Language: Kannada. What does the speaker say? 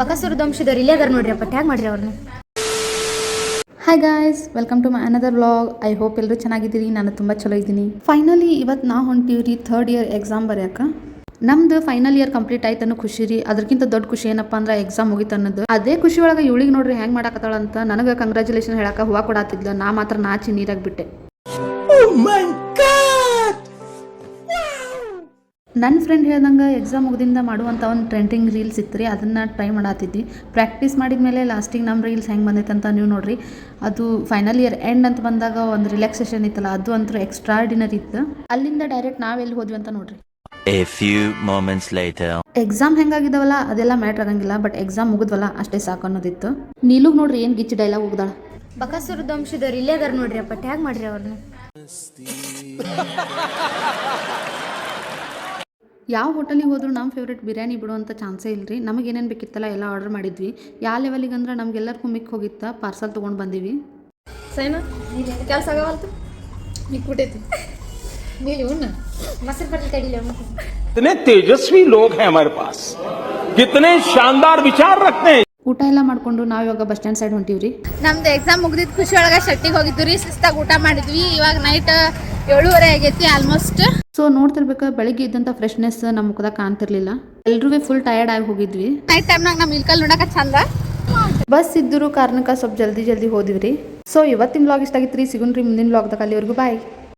ಬಕಾಸುರ ದಂಶದವ್ರು ಇಲ್ಲೇ ಅದಾರ ನೋಡ್ರಿ ಅಪ್ಪ ಟ್ಯಾಗ್ ಮಾಡ್ರಿ ಅವ್ರನ್ನ. Hi guys, welcome to my another vlog. I hope ಎಲ್ಲರೂ ಚೆನ್ನಾಗಿದ್ದೀರಿ. ನಾನು ತುಂಬ ಚಲೋ ಇದ್ದೀನಿ. ಫೈನಲಿ ಇವತ್ತು ನಾವು ಹೊಂಟೀವ್ರಿ 3rd ಇಯರ್ ಎಕ್ಸಾಮ್ ಬರ್ಯಾಕ. ನಮ್ದು ಫೈನಲ್ ಇಯರ್ ಕಂಪ್ಲೀಟ್ ಆಯ್ತು ಅನ್ನೋ ಖುಷಿ ರೀ. ಅದಕ್ಕಿಂತ ದೊಡ್ಡ ಖುಷಿ ಏನಪ್ಪ ಅಂದ್ರೆ ಎಕ್ಸಾಮ್ ಮುಗಿತು ಅನ್ನೋದು. ಅದೇ ಖುಷಿ ಒಳಗೆ ಇವಳಿಗೆ ನೋಡ್ರಿ ಹೆಂಗೆ ಮಾಡಾಕತ್ತಾಳ ಅಂತ. ನನಗೆ ಕಂಗ್ರ್ಯಾಚುಲೇಷನ್ ಹೇಳಕ್ಕೆ ಹೂವು ಕೊಡಾತಿದ್ಲ. ನಾ ಮಾತ್ರ ನಾಚಿ ನೀರಾಗಿ ಬಿಟ್ಟೆ. ನನ್ನ ಫ್ರೆಂಡ್ ಹೇಳ್ದಂಗೆ ಎಕ್ಸಾಮ್ ಮುಗ್ದಿಂದ ಮಾಡುವಂಥ ಒಂದು ಟ್ರೆಂಡಿಂಗ್ ರೀಲ್ಸ್ ಇತ್ತು ರೀ. ಅದನ್ನು ಟ್ರೈ ಮಾಡಾತಿದ್ವಿ. ಪ್ರಾಕ್ಟೀಸ್ ಮಾಡಿದ್ಮೇಲೆ ಲಾಸ್ಟಿಗೆ ನಮ್ಮ ರೀಲ್ಸ್ ಹೆಂಗೆ ಬಂದೈತೆ ಅಂತ ನೀವು ನೋಡ್ರಿ. ಅದು ಫೈನಲ್ ಇಯರ್ ಎಂಡ್ ಅಂತ ಬಂದಾಗ ಒಂದು ರಿಲ್ಯಾಕ್ಸೇಷನ್ ಇತ್ತಲ್ಲ, ಅದು ಅಂತೂ ಎಕ್ಸ್ಟ್ರಾರ್ಡಿನರಿ ಇತ್ತು. ಅಲ್ಲಿಂದ ಡೈರೆಕ್ಟ್ ನಾವೆಲ್ಲಿ ಹೋದ್ವಿ ಅಂತ ನೋಡ್ರಿ. A few moments later. Exam ಹೆಂಗಾಗಿದ್ದಾವಲ್ಲ ಅದೆಲ್ಲ ಮ್ಯಾಟ್ರ್ ಆಗಂಗಿಲ್ಲ, ಬಟ್ ಎಕ್ಸಾಮ್ ಮುಗಿದ್ವಲ್ಲ ಅಷ್ಟೇ ಸಾಕು ಅನ್ನೋದಿತ್ತು. ನೀಲುಗ್ ನೋಡ್ರಿ ಏನು ಗಿಚ್ಚಿ ಡೈಲಾಗ್ ಹೋಗ್ದಾಳ. ಬಕಾಸುರ ದಂಶದವ್ರು ಇಲ್ಲೇ ಅದಾರ ನೋಡ್ರಿ ಅಪ್ಪ ಟ್ಯಾಗ್ ಮಾಡ್ರಿ ಅವ್ರನ್ನ. ಯಾವ ಹೋಟೆಲಿಗೆ ಹೋದ್ರು ನಮ್ಮ ಫೇವ್ರೇಟ್ ಬಿರಿಯಾನಿ ಬಿಡುವಂಥ ಚಾನ್ಸೇ ಇಲ್ಲರಿ. ನಮಗೆ ಏನೇನು ಬೇಕಿತ್ತಲ್ಲ ಎಲ್ಲ ಆರ್ಡರ್ ಮಾಡಿದ್ವಿ. ಯಾವ ಲೆವೆಲಿಗೆ ಅಂದ್ರೆ ನಮ್ಗೆಲ್ಲರಿಗೂ ಮಿಕ್ ಹೋಗಿತ್ತ, ಪಾರ್ಸಲ್ ತೊಗೊಂಡು ಬಂದೀವಿ. ಸೈನಾ ಕೆಲಸ ಆಗವಲ್ತು ಮಿಕ್ಬಿಟ್ಟೈತಿ. ನೀಲಿ ಉಣ್ಣ ಮೊಸರು ಬರ್ಲಿ ತಡಿಲಿ. कितने तेजस्वी लोग हैं हमारे पास, कितने शानदार विचार रखते हैं. ಊಟ ಎಲ್ಲ ಮಾಡ್ಕೊಂಡು ನಾವು ಇವಾಗ ಬಸ್ ಸ್ಟ್ಯಾಂಡ್ ಸೈಡ್ ಹೊಂಟೀವ್ರಿ. ನಮ್ದು ಎಕ್ಸಾಮ್ ಮುಗ್ದಿದ್ದು ಖುಷಿ ಒಳಗೆ ಶೆಟ್ಟಿಗೆ ಹೋಗಿದ್ವಿ ರೀ. ಶಿಸ್ತಾಗಿ ಊಟ ಮಾಡಿದ್ವಿ. ಇವಾಗ ನೈಟ್ 7:30 ಆಗೈತಿ ಆಲ್ಮೋಸ್ಟ್. ಸೊ ನೋಡ್ತಿರ್ಬೇಕು, ಬೆಳಿಗ್ಗೆ ಇದ್ದಂಥ ಫ್ರೆಶ್ನೆಸ್ ನಮ್ಮ ಮುಖದಾಗ ಕಾಣ್ತಿರ್ಲಿಲ್ಲ. ಎಲ್ರೂ ಫುಲ್ ಟಯರ್ಡ್ ಆಗಿ ಹೋಗಿದ್ವಿ. ನೈಟ್ ಟೈಮ್ನಾಗ ನಮ್ಮ ಇಲ್ಕಲ್ ನೋಡಕ್ಕೆ ಚಂದ. ಬಸ್ ಇದ್ದರೂ ಕಾರಣಕ್ಕೆ ಸ್ವಲ್ಪ ಜಲ್ದಿ ಹೋದಿವ್ರಿ. ಸೊ ಇವತ್ತಿನ ವ್ಲಾಗ್ ಇಷ್ಟ ಆಗಿತ್ತು ರೀ. ಸಿಗುಣ್ರಿ ಮುಂದಿನ ವ್ಲಾಗ್ದಾಗ. ಅಲ್ಲಿವರೆಗೂ ಬಾಯ್.